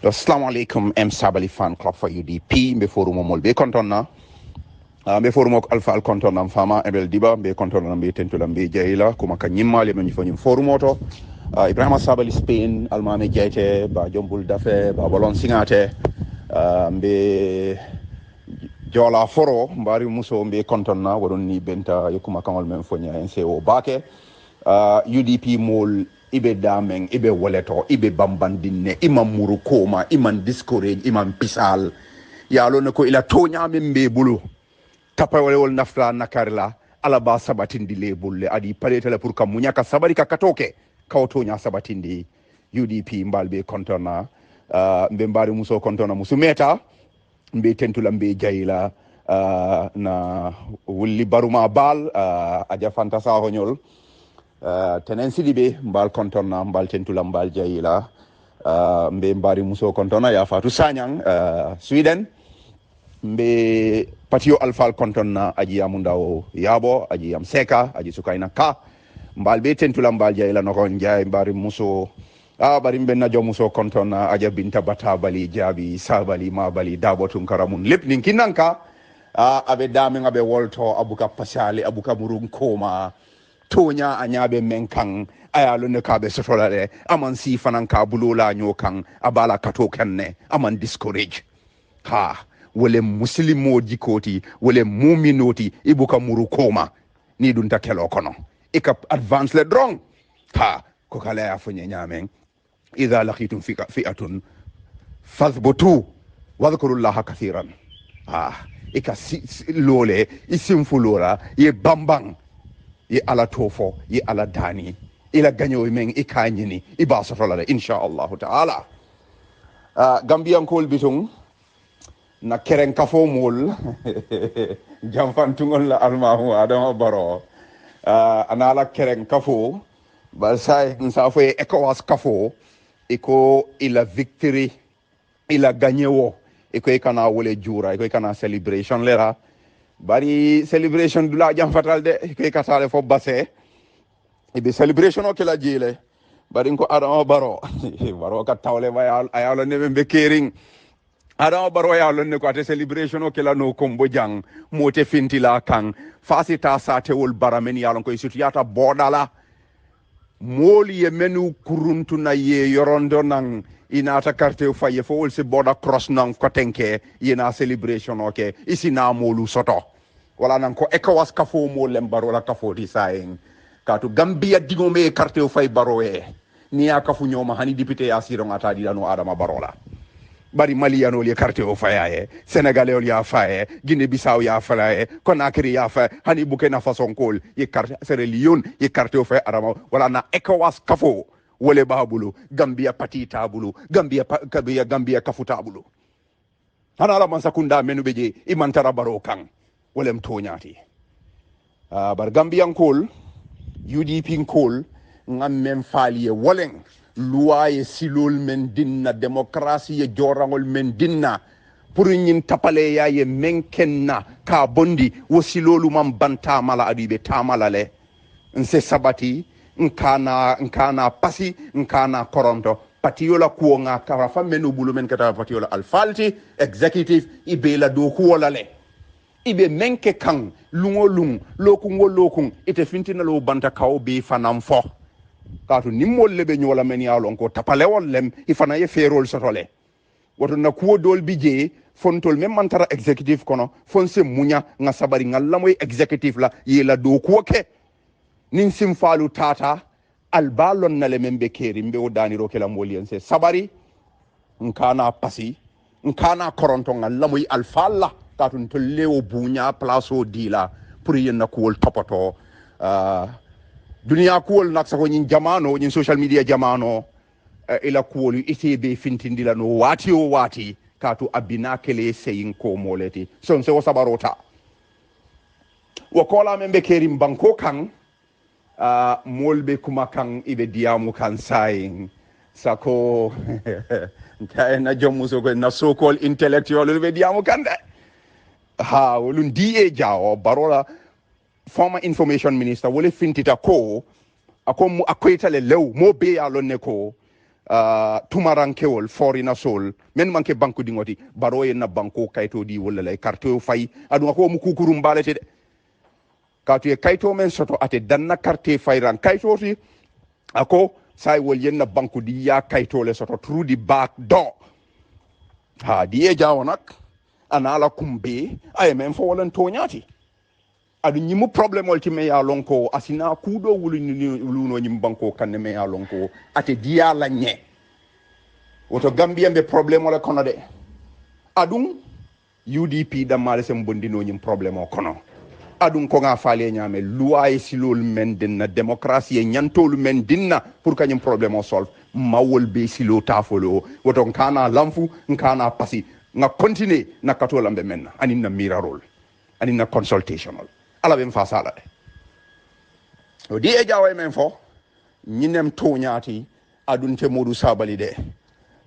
Assalamu alaikum M Sabali fan club for UDP mbe forum mol be kontonna mbe forum alpha al kontonna fama ebel diba mbe kontonna mbe tentula mbe jeyla kuma ka nyimmale men fanyum forum oto Ibrahima Sabali Spain almame jeyte ba jombul dafe ba bolon singate mbe jola foro mbari muso mbe kontonna wodon ni benta yokuma kangol men fonya NCO bake UDP mol ibe damen ibe woleto ibe bambandinne imam muru koma iman discourage iman pisal yalo ne ko ila tonya men be bulu tapawole wol nafla nakarla ala ba sabatindi le bulle adi paletele pour kam munyaka sabari ka katoke kawtonya sabatindi UDP mbalbe kontona mbe mbari muso kontona musumeta mbe tentula mbe jayla na wulli baruma bal aja fantasa honyol tenen sidibe mbal kontona mbal tentula mbal jayila mbe mbari muso kontona ya fatu sanyang Sweden mbe patio alfal kontona aji amundao yabo aji amseka aji sukaina ka mbal be tentula mbal jayila nokon jay mbari muso bari mbe na jomuso kontona aja binta bata bali jabi sabali mabali dabotun karamun lep ninkinanka abe dame ngabe wolto abuka pasali abuka murun koma tonya anyabe menkang ayalo ne kabe sotolale aman si fanan ka bulula nyokan abala kato kenne aman discourage wole muslimo jikoti wole muminoti ibuka muru koma ni dun takelo kono ika advance le drong ko kala ya fonye nyamen idha laqitum fi'atun fathbutu wadhkurullaha kathiran ika lole isim fulora ye bambang ye ala tofo ye ala dani ila ganyo men ikanyini iba sotolale insha Allah ta'ala Gambian kol bitung na keren kafo mol jamfantungol la almahu adama baro anala keren kafo balsay nsafo e ECOWAS kafo iko ila victory ila ganyewo iko ikana wole jura iko ikana celebration lera bari celebration dula jam fatal de iko ikatale fo basse ibe celebration o kala jile bari ko adama baro baro ka tawle ayalo ne be kering adama baro yalo ne ko ate celebration o kala no kombo jang mote fintila kan fasita sate wol baramen yalo ko isutiyata bodala moli ye menu kuruntu na ye yorondo nang inata carte faye fo wol se border cross nang kotenke yena celebration oke isina molu soto wala nan ko ECOWAS kafo mo lembaro la kafo di saeng katu Gambia digome carte fay baroe ni akafu nyoma hani député asiro ngata di dano Adama Barola bari Maliano li carte o fayaye Sénégalais ya faye Guinée Bissau ya faye Conakry ya faye hani Burkina Faso kol ye carte Sierra Leone ye carte o faye Adama wala na ECOWAS kafo wole babulu Gambia pati tabulu Gambia kafu tabulu hana la mansakunda menu beje imantara baro kan wolem tonyati bar Gambian kol UDP kol ngam men faliye woleng luwaye silol men dinna démocratie ye jorangol men dinna pour ñin tapale ya ye menkenna ka bondi wo silolu man banta mala adibe tamala le nse sabati nkana pasi nkana koronto patiola kuonga kara famenu bulu men kata patiola alfalti executive ibela do kuola le ibe menke kan lungolung lokun ite fintina lo banta kaw be fanam fo katu nimmol lebe nyola men yalon ko tapalewol lem ifana ye ferol sotole woto na kuwo dol bije fontol mem mantara executive kono fonse munya nga sabari ngalla moy executive la yela do kuoke nin sim falu tata albalon na le membe keri mbe odani rokela moliense sabari nkana pasi nkana koronto ngalla moy alfalla katu to lewo bunya plaso dila pour yenna kuwol topoto dunia kuwol nak sako ñin jamano ñin social media jamano ila kuwol itebe fintindila no wati katu abina kele seyin ko moleti son se wasabarota wakola membe kerim banko kan molbe kuma kan ibe diamu kan sayin sako na jomuso ko na so called intellectual be diamu kan de wolun die jawo barola former information minister wole fintita ko akomu akoita le lew mo be ya lonne ko tumarankewol forina sol men manke banku dingoti baro en na banko kayto di wala lay carte fay adu ko mu kukurum balete de katu e kayto men soto ate danna carte fayran kayto ti ako say wol yen na banku di ya kayto le soto through the back door ha di e jawonak anala kumbe ay men fo wolan toñati adu ñimu problème wol ti me ya lonko asina kudo wulu luno ñim banko kanne me ya lonko ate diya la ñe woto gambia be problème wala kono de adun UDP damale sem bondino ñim problème o kono adun ko nga faale ñame loi silol men dinna démocratie ñantolu men dinna pour que ñim problème o solve mawol be silo tafolo woto kana lamfu kana pasi nga continuer na katolambe men anin na mirarol anin na consultational ala ben fa sala de o di e jawe men fo ñinem toñati adun te modu sabali de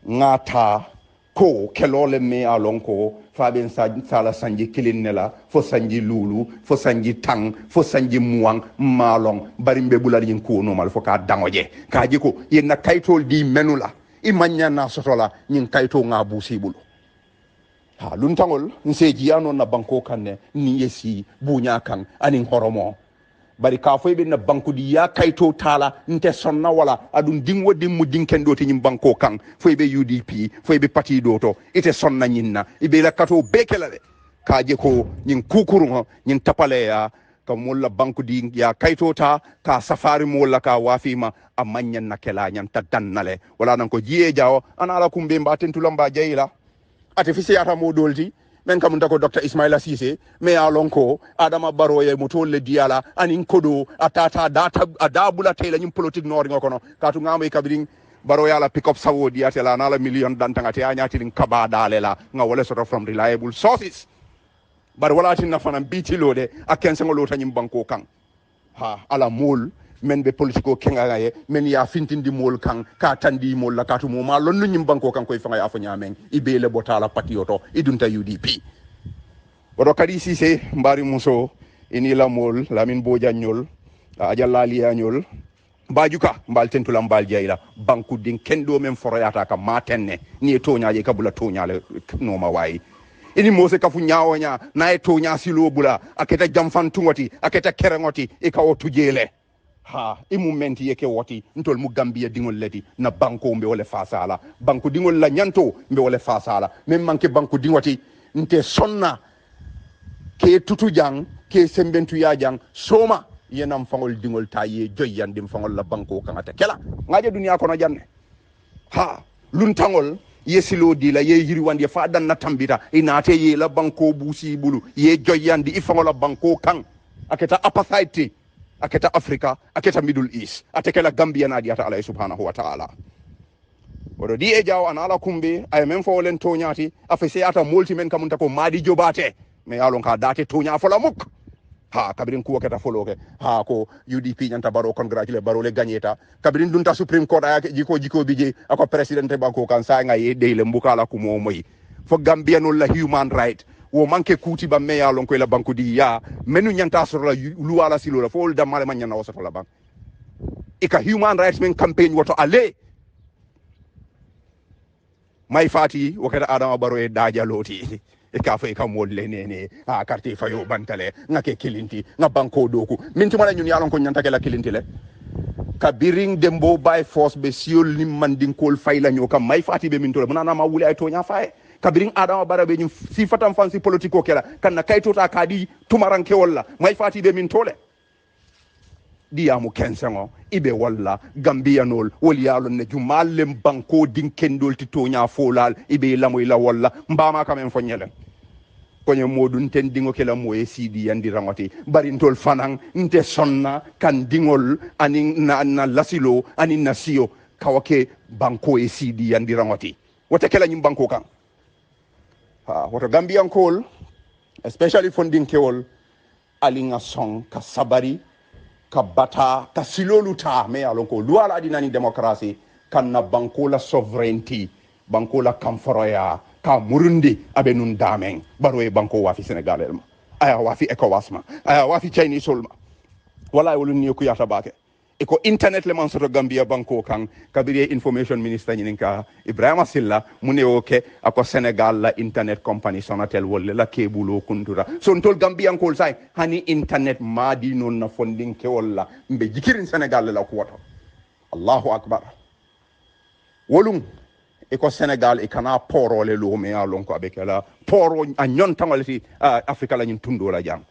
ngata ko kelole me alonko faben sala sanji kilinela fo sanji lulu fo sanji tang fo sanji muang malong barimbe bulari yin ko no mal fo ka dangoje kaji ko yenna kaytol di menula imanya na sotola nyin kayto nga busibulu ha luntangol nseji anon na banko kanne ni yesi bunya kan anin horomo bari ka foy be na banku di ya kayto tala nte sonna wala adun dingwo dimmu dinkendo te nyim banko kan foy be UDP foy be parti doto ite sonna nyinna ibe la kato bekela de kaje ko nyin kukuru nyin tapale ya ka mulla banku di ya kayto ta ka safari mulla ka wafima amanyan na kela nyam ta dannale wala nan ko jiye jawo ana ala kumbe mbaten tulamba jeyila artificial ata modolti men kam ndako Dr. Ismaila Cissé me alonko Adama Barrow ye motolle diala anin kodo atata data adabula tela nyim politique nord ngokono katu ngamo e kabirin Barrow yala pick up sawo diatela nala million dantanga te anyati din kaba dalela nga wala sort of from reliable sources bar wala tin nafana biti lode akense ngolo tanyim banko kan ha ala mol men be politiko kenga ye men ya fintindi mol kan ka tandi mol la katu mo ma lonnu nyim banko kan koy fanga ya fo nyamen ibele botala patioto idunta UDP odo kadi Cissé mbari muso ini la mol Lamin Boja nyol ajalla liya nyol bajuka mbal tentula mbal jeyla banku din kendo men foroyata ka matenne ni toñaaje kabula toñale no ma wayi ini mose kafu nyawonya na toña silo bula aketa jamfantungoti aketa kerengoti e ka o tujele ha imu menti yeke woti ntol mu Gambia dingol leti na banko mbe wole fasala banko dingol la nyanto mbe wole fasala même manke banko dingoti nte sonna ke tutu jang ke sembentu ya jang soma yenam fangol dingol taye joyandim fangol la banko kangata kela ngaje dunia kono janne ha luntangol yesilo di la ye yiri wandi fa dan na tambita inate ye la banko busi bulu ye joyandi ifangol la banko kan aketa apartheid aketa Africa aketa Middle East atekela Gambia na diata Allah subhanahu wa ta'ala odo di e jaw anala kumbe ay men fo len toñati afese ata multi men kamunta ko madi jobate me yalon ka date toña fola muk ha kabirin ko keta foloke ha ko UDP nyanta Barrow congratulate Barrow le gagneta kabirin dunta Supreme Court ay jiko bije ako president banko kan sa nga ye de le mbukala ko mo moy fo Gambia no la human right wo manke kuti ba me yalon ko la banko di ya menu nyanta so la luwala silo la fo da male man nyana o so la bank ika human rights men campaign woto ale may fati wakata Adama Barrow e daja loti e ka fa ka molle nene a carte fayo bantale ngake kilinti nga banko doku minti mala ñun yalon ko nyanta ke la kilinti le kabiring dembo by force be siol nim mandin kol fayla ñoka may fati be min to munana ma wuli ay to nya faye kabirin Adama Barrow be ñum si fatam fansi politiko kela kan na kayto ta kadi tumaranke walla may fati be min tole diyamu kensengo ibe walla Gambianol woli yalon ne jumallem banko din kendol ti tonya folal ibe lamoy la walla mbama kamen fo nyelen konye modun ten dingo kela moye sidi yandi rangoti barintol fanang nte sonna kan dingol anin na lasilo anin nasio kawake banko e sidi yandi rangoti wote kela nyim banko kan ha woto Gambian kol especially funding kewol alinga song ka sabari ka bata ka silolu ta me alon ko luala dinani demokrasi kan na banko la sovereignty banko la kamforoya ka murundi abe nun damen Barrow e banko wa fi Senegal elma aya wa fi ECOWAS ma aya wa fi Chinese solma wala wolu ni ko yata bake iko internet le man soto Gambia banko kan kabiri information minister nyininka Ibrahima Silla mune oke ako Senegal la internet company Sonatel wolle la kebulo kuntura son tol Gambian kol sai hani internet madi non na funding ke walla mbe jikirin Senegal la ko wato Allahu akbar wolum iko Senegal e kana poro le lo me alon ko abekala poro a nyon tangolati Africa la nyin tundo la jang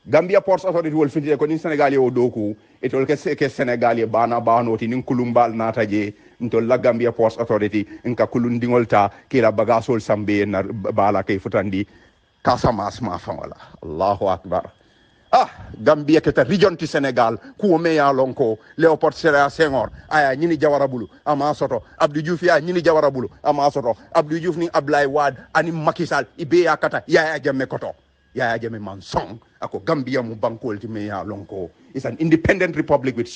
Gambia Ports Authority wol findide ko ni Sénégal yo doku e tol ke Sénégal e bana banoti nin kulumbal nata je ntol la Gambia Ports Authority nka kulundingol ta kila bagasol sambe na bala kay futandi Casamance ma fa wala Allahu akbar Gambia keta region ti Sénégal ku me ya lonko Léopold Sédar Senghor aya ñini Jawara Bulu ama soto Abdou Diouf ya ñini Jawara Bulu ama soto Abdou Diouf ni Ablaye Wade ani Macky Sall ibe ya kata Yaya Jammeh koto Yaya Jammeh man song ako Gambia mu bankol ti me ya lonko is an independent republic with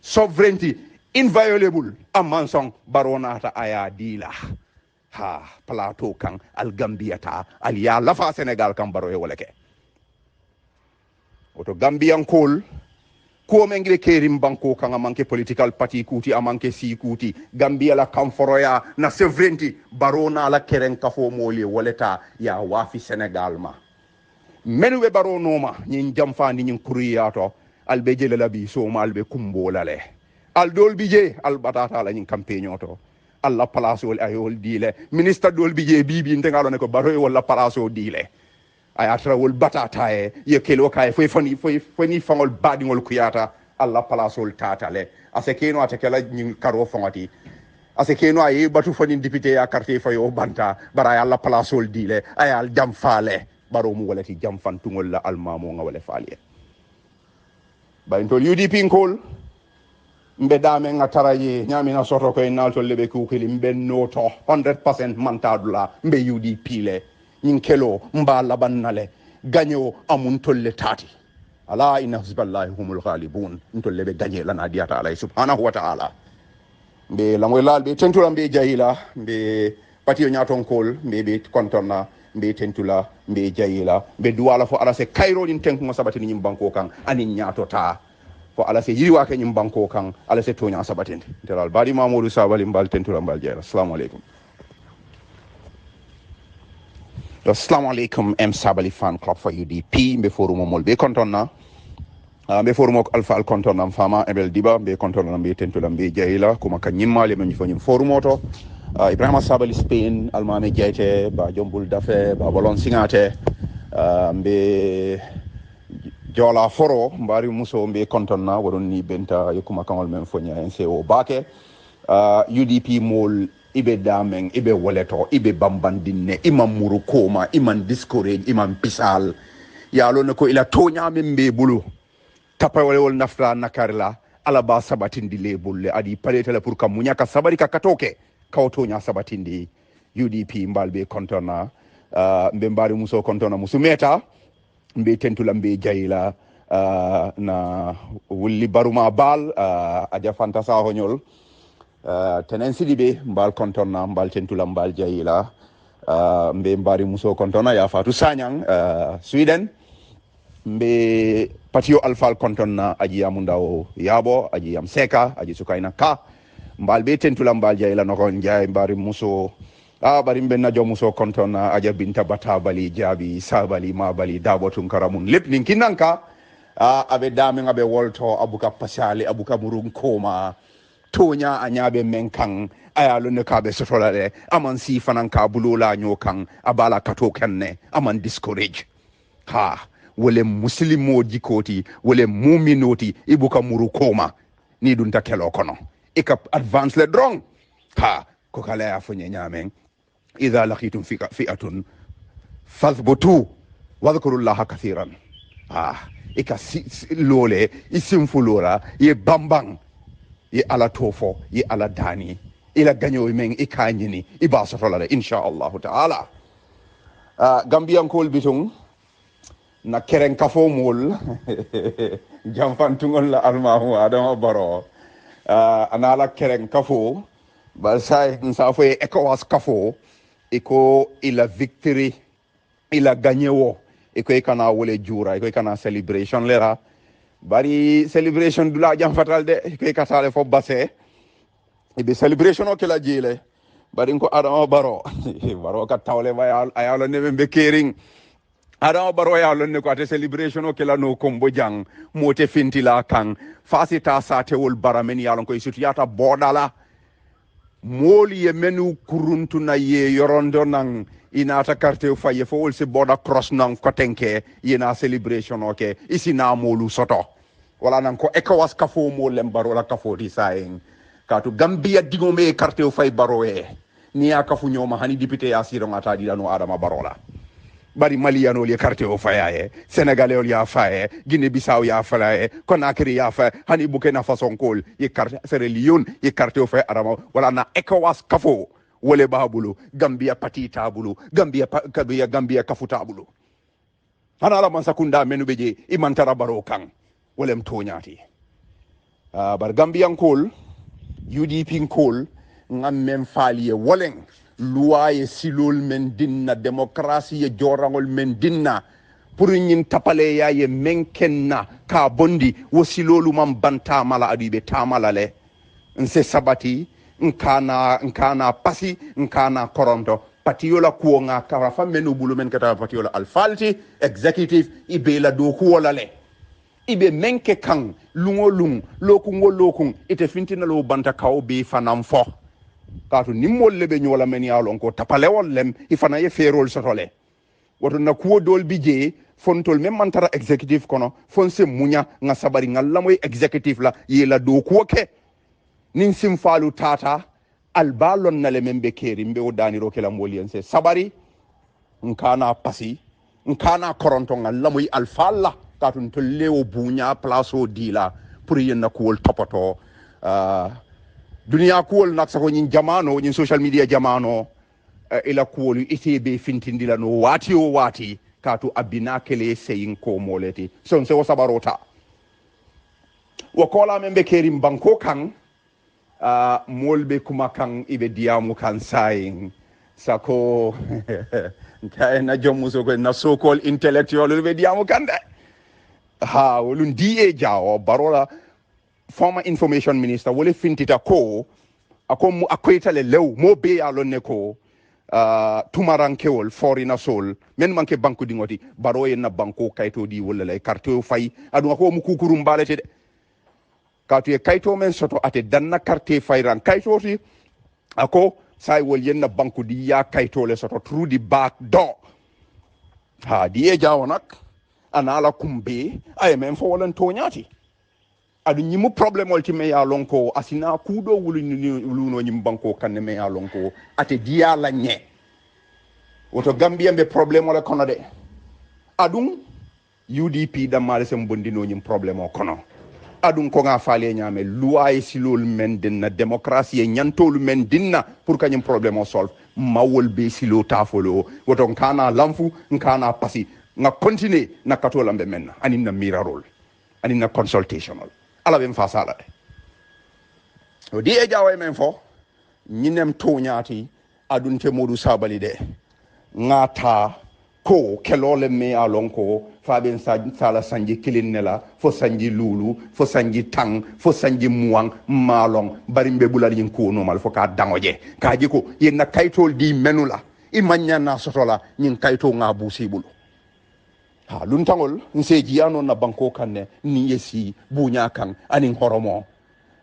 sovereignty inviolable amman song baronata aya dila plateau kan al Gambia ta al ya lafa Sénégal kan baro e woleke oto Gambian kol ko mengre kerim banko kan manke political party kuti amanke si kuti Gambia la kamforoya na sovereignty barona la keren kafo moli woleta ya wafi Sénégal ma menwe baro noma nyin jamfandi nyin kuriyato albe jele labi so malbe kumbolale al dol bije al batata la nyin campaign to alla palaso ayol dile ministre dol bije bibi ntengalo ne ko baro wala palaso dile ayatra wol batata ye kelo kay foni fangol badingol kuyata alla palaso tatale ase keno atakela nyin karo fongati ase keno ay batu foni député ya carte fayo banta bara alla palaso dile ayal jamfale baro mu walati jam fantungol la almamo nga wala faaliye bayntol UDP ngol mbe dame nga taraye nyamina soto ko naltol lebe ku kili mbe noto 100% mantadula mbe UDP le nyinkelo mbala bannale ganyo amun tolle tati ala inna hizballahi humul ghalibun ntolle be ganye lana diata ala subhanahu wa ta'ala mbe lamoylal be tentula mbe jahila mbe patio nyaton kol mbe kontonna mbe tentula mbe jayila mbe duwala fo ala se kayro din tenku mo sabati nyim banko kan ani nyaato ta fo ala se yiri wake nyim banko kan ala se tonya sabatinde teral badi mamadou sabali mbal tentula mbal jayla assalamu alaikum M Sabali fan club for UDP mbe forum mol be kontonna mbe forum ko alfa al kontonna fama ebel diba mbe kontonna mbe tentula mbe jayila kuma kan nyimmale men fo nyim forum oto Ibrahima Sabali Spain almame jeyte ba jombul dafe ba bolon singate mbe jola foro mbari muso mbe kontonna wodon ni benta yokuma kangol men fonya NCO bake UDP mol ibe damen ibe woleto ibe bambandinne imam muru koma iman discourage iman pisal yalo ne ko ila tonya membe bulu tapawole wol nafla nakarla ala ba sabatindi le bulle adi paletele pour kam munyaka sabari ka katoke kawto nya sabatindi UDP mbalbe kontona mbe mbari muso kontona musumeta mbe tentula mbe jayila na wulli baruma bal aja fantasa honyol tenen sidibe mbal kontona mbal tentula mbal jayila mbe mbari muso kontona ya fatu sanyang Sweden mbe patio alfal kontona aji amundao yabo aji amseka aji sukaina ka mbal be tentula mbal jayla no kon jay mbari muso bari mbenna jo muso kontona aja binta bata bali jabi sabali ma bali dabotun karamun lep nin kinanka abe dame ngabe wolto abuka pasali abuka murun koma tonya anyabe menkan ayalo ne kabe sotolale aman si fanan ka bulula nyokan abala kato kenne aman discourage wole muslimo jikoti wole muminoti ibuka muru koma ni dun takelo kono ika advance le drong ko kala ya fonye nyamen idha laqitum fi'atun fathbutu wadhkurullaha kathiran ika lole isim fulora ye bambang ye ala tofo ye ala dani ila ganyo men ikanyini ibasa tolale insha Allah ta'ala Gambian kol bitung na keren kafo mul jamfantungol la almahu adama baro anala keren kafo balsay nsafo ECOWAS kafo iko ila victory ila ganyewo iko ikana wole jura iko ikana celebration lera bari celebration dula jam fatal de ke katale fo basse ibe celebration o kala jile bari ko Adama Barrow baro ka tawle ayalo ne be kering Adama Barrow ya lonne ko ate celebration o kala no kombo jang mote fintila kan fasita sate wol baramen yalon ko isutiyata bodala moli ye menu kuruntu na ye yorondo nang inata carte faye fo wol se boda cross nang kotenke yena celebration oke isina molu soto wala nan ko ECOWAS kafo mo lembaro la kafo di saeng katu Gambia digome carte fay baroe ni akafu nyoma hani député asiro ngata di dano Adama Barrow la bari Maliano li carte o faye Sénégalais ya faye Guinée Bissau ya faye Conakry ya faye hani Burkina Faso kol ye carte Sierra Leone ye carte o faye Adama wala na ECOWAS kafo wole babulu Gambia pati tabulu Gambia kafu tabulu hana la man sakunda menu beje imantara Barrow kan wolem toñati bar Gambian kol UDP kol ngam men faaliye woleng luwaye silol men dinna démocratie ye jorangol men dinna pour ñin tapale ya ye menkenna ka bondi wo silolu man banta mala adibe tamala le nse sabati nkana pasi nkana koronto patiola kuo nga karafa menu bulu men kata patiola alfalti executive ibela do kuola le ibe menke kan lungo lung lokun ite fintina lo banta kaw be fanam fo kaatu nimmol lebe nyola men yalon ko tapalewol lem ifana ye ferol sotole woto na kuo dol bije fontol mem mantara executive kono fonse munya nga sabari ngalla moy executive la yela do kuo ke nin simfalu tata albalon na le membe keri mbe odani ro kala moliense sabari nkana pasi nkana koronto ngalla moy alfalla kaatu to lewo bunya place o dila pour yenna kuol topoto dunia kuol nak sa ko nyin jamano nyin social media jamano ila kuol itebe fintindila no wati katu abina kele seyin ko moleti son se wasabarota wakola membe kerim banko kan molbe kuma kan ibe diamu kan sayin sako na jomuso ko na so called intellectual be diamu kan de ha wolun die jawo barola former information minister wole fintita ko akom akweta le lew mo be alonne ko tumarankewol foreigner sol men manke banku dingoti baro en na banko kayto di wala lay carte fay adu ko mu kukurum balete de katu e kayto men soto ate danna carte fayran kayto ti ako say wol yen na banku di ya kayto le soto through the back door ha di e jawonak anala kumbe ay men fo wolen toñati adu nyimu problem wol ti me ya lonko asina kudo wulu luno nyim banko kanne me ya lonko ate dia la nye woto Gambia be problem wala kono de adun UDP da male sem bondino nyim problem o kono adun ko nga faale nyame loi silol men dinna démocratie nyantolu men dinna pour kanyim problem o solve mawol be silo tafolo woto kana lamfu kana pasi nga continue na katola be men ani na mirarol ani na consultational ala ben fasala de o di e jawe men fo nyinem toñati adunte Modou Sabally de ngata ko kelole me alon ko faben sala sanji kilinela fo sanji lulu fo sanji tang fo sanji muang malong barimbe bulal yin ko normal fo ka dangoje kaji ko yenna kaytol di menula imanya na sotola nyin kayto nga busibulu ha luntangol nseji ano na banko kanne ni yesi bunya kan anin horomo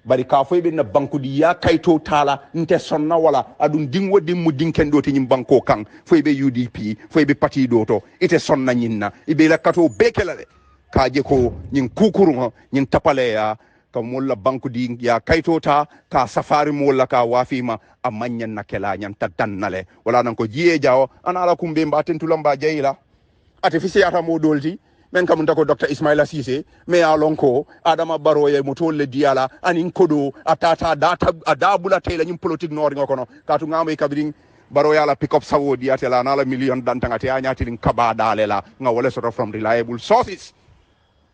bari ka fo be na banko di ya kayto tala nte sonna wala adun dingwo dimmu dinken do tin banko kan fo be UDP fo be parti do to ite sonna nyinna ibe la kato bekelale kaje ko nyin kukuru nyin tapale ya ka mulla banko di ya kayto ta ka safari mulla ka wafima amanyan na kela nyan tadannale wala nan ko jiye jawo anala kumbe mbaten tulamba jeyila artificial ata mo dolti men kam ndako Dr. Ismaila Cissé me alonko Adama Barrow ye motol le diala anin kodo atata data adabula tela nyim politique nori ngokono katu ngamo kabring Barrow yala pick up sawo diatela na la million dantangate anyati lin kaba dalela nga wala sort of from reliable sources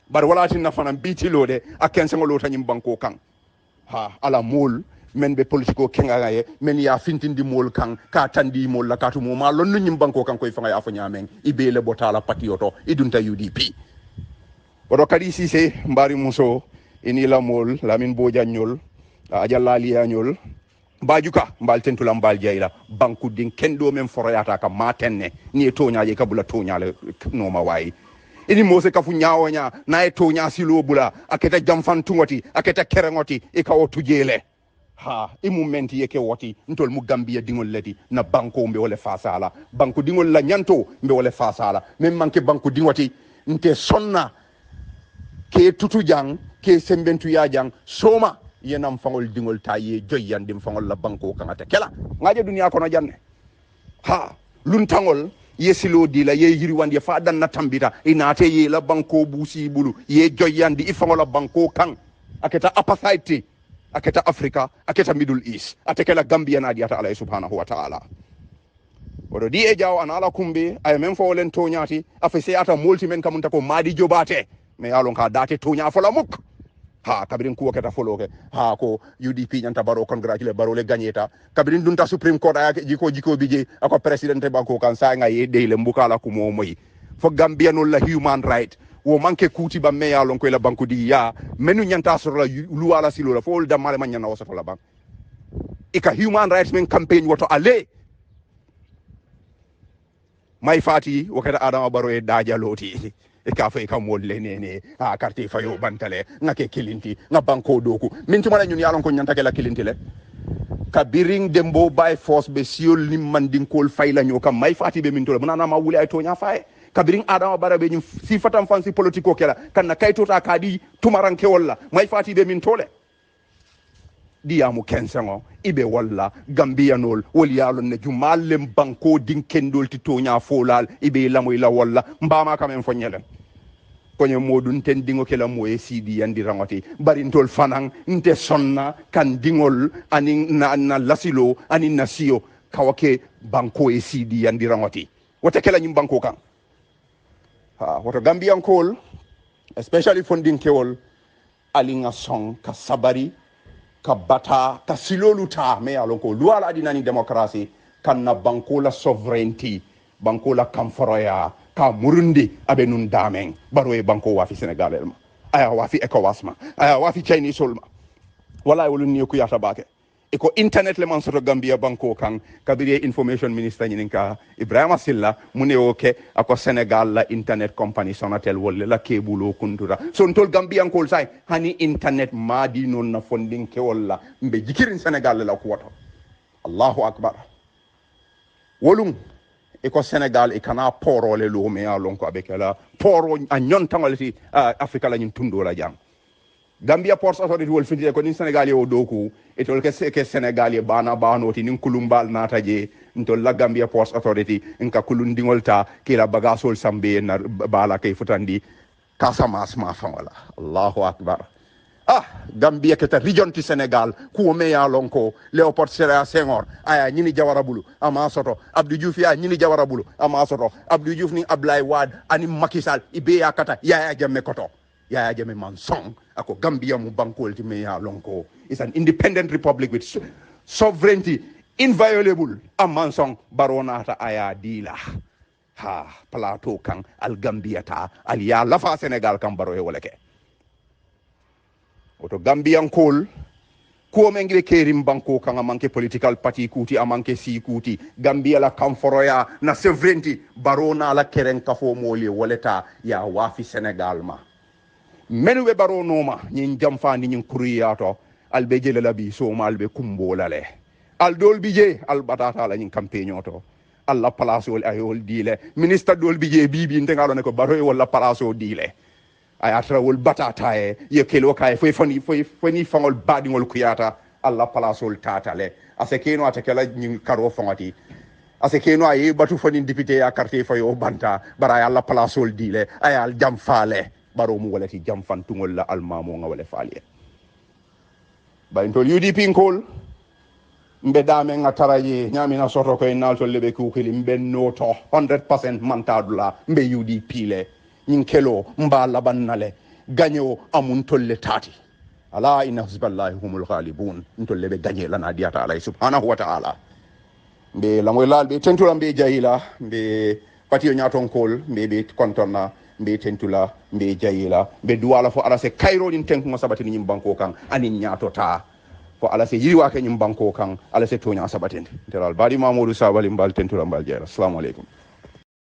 bar wala tin na fanam biti lode akense ngolo tanyim banko kan ha ala mol men be politiko kenga ye men ya fintindi mol kan ka tandi mol la katu mo ma lon nyim banko kan koy fanga ya fa nyamen ibele botala patioto idunta UDP oɗo kadi sise mbari muso ini lamol lamin bojañol ajallaliyañol bajuka mbal tentula mbal jeyla banku din kendo men foroyata ka matenne ni toñaje kabula toñale noma wayi ini mose kafu ñawoña na e toña silo bula aketa jamfantugoti aketa kerengoti e ka o tujele ha imu menti yeke woti ntol mu gambia dingol leti na banko mbe wole fasala banku dingol la nyanto mbe wole fasala même manke banku dingoti nte sonna ke tutu jang ke sembentu ya jang soma yenam fangol dingol taye joyandim fangol la banko kangata kela ngaje dunia kono janne ha luntangol yesilo dila ye yiriwandi fa dan na tambita inate ye la banko busi bulu ye joyandi ifangol la banko kan aketa apartheid aketa Africa aketa Middle East atekela Gambia na diata Allah subhanahu wa ta'ala odo di e jaw anala kumbe ay men fo len toñati afese ata multi men kamunta ko madi jobate me yalon ka date toña fola muk ha kabirin kuwa keta foloke ha ko UDP nyanta baro congratulate baro le gagneta kabirin dunta Supreme Court ay jiko bije ako president banko kan sa nga ye de le mbukala ko mo moy fo Gambia no la human right wo manke kuti ba me yalon ko la banko di ya menu nyanta sur la luwala silo la fo da male man nyana wasato la bank ika human rights men campaign woto ale may fati wakata Adama Barrow e daja loti e ka fay kam wolle nene ha carte fayo bantale ngake kilinti nga banko doku min tuma ñun yalon ko ñanta ke la kilinti le ka biring dembo by force be siol nim mandin kol fay la ñoka may fati be min tole munana ma wuli ay toña fay ka biring Adama Barrow be ñu si fatam fansi politiko kela kan na kayto ta kadi tumaranke walla may fati be min tole diyamu kensengo ibe walla gambiyanol wol yalon ne jumallem banko din kendol ti toña folal ibe lamoy la walla mbama kamen fo ñelen koñe modun ten dingo kela moye sidi yandi rangoti barintol fanan nte sonna kan dingol ani na lasilo ani nasio kawake banko e sidi yandi rangoti wote kela nyim banko kan ha woto gambiyankol especially funding kewol alinga song ka sabari ka bata ka silolu ta me alon ko luwala dinani democracy kan na banko la sovereignty banko la kamforoya ka murundi abe nun damen baro e banko wa fi Senegal elma aya wa fi ECOWAS ma aya wa fi Chinese solma wala wolu ni ko yata bake e ko internet le man soto Gambia banko kan kabiri information minister nyininka Ibrahima Silla mune oke ako Senegal la internet company Sonatel wolle la kebulo kuntura son tol Gambia ko say hani internet madi non na funding ke walla mbe jikirin Senegal la ko wato Allahu akbar wolum e ko Senegal e kana poro le lo me alon ko abekala poro a nyon tangolati Africa la nyun tundo la jang Gambia Ports Authority wol findide ko ni Senegal yo doku e tol ke Senegal e bana banoti nin kulumbal nataje ntol la Gambia Ports Authority nka kulundingol ta kila bagasol sambe na bala kay futandi Casamance ma fawala Allahu akbar Gambia keta region ti Senegal ku me ya lonko Léopold Sédar Senghor aya ñini Jawara Bulu ama soto Abdou Diouf ya ñini Jawara Bulu ama soto Abdou Diouf ni Abdoulaye Wade ani Macky Sall ibe ya kata Yaya Jammeh koto Yaya Jammeh man song ako Gambia mu bankol ti me ya lonko is an independent republic with sovereignty inviolable amman song baronata aya dila ha plateau kan al Gambia ta al ya lafa Senegal kan baro e woleke oto Gambian kol ko men ngi kerim banko kan amanke political party kuti amanke si kuti Gambia la kamforoya na sovereignty barona la keren kafo moli woleta ya wafi Senegal ma menu be baro noma nyin jamfandi nyin kuriyato albe jele labi so malbe kumbolale al dol bije al batata la nyin campaign to alla place wol ayol dile ministre dol bije bibi ntengalo ne ko baro wala place o dile ayatra wol batata e ye kelo kay foi fani fangol badingol kuyata alla place wol tatale asekeno atakela nyin karo fangati asekeno ay batu fani député ya carte fayo banta bara alla place wol dile ayal jamfale baro mu walati jam fantungol la almamo nga wala faaliye bayntol UDP ngol mbe dame nga taraye nyamina soto ko enal to lebe ku kili mbe noto 100% mantadula mbe UDP le nyinkelo mbala bannale ganyo amun tolle tati ala inna hizballahi humul ghalibun ntolle be ganye lana diata ala subhanahu wa ta'ala mbe lamoy lal be tentula mbe jahila mbe patiyo nyaton kol mbe be kontonna mbe tentula mbe jayila mbe duwala fo ala se kayro din tenku mo sabati ni banko kan anin nyatota fo ala se yiriwa ke nyim banko kan ala se tonya sabatende teral badi mamadou sabali mbal tentula mbal jayla assalamu alaikum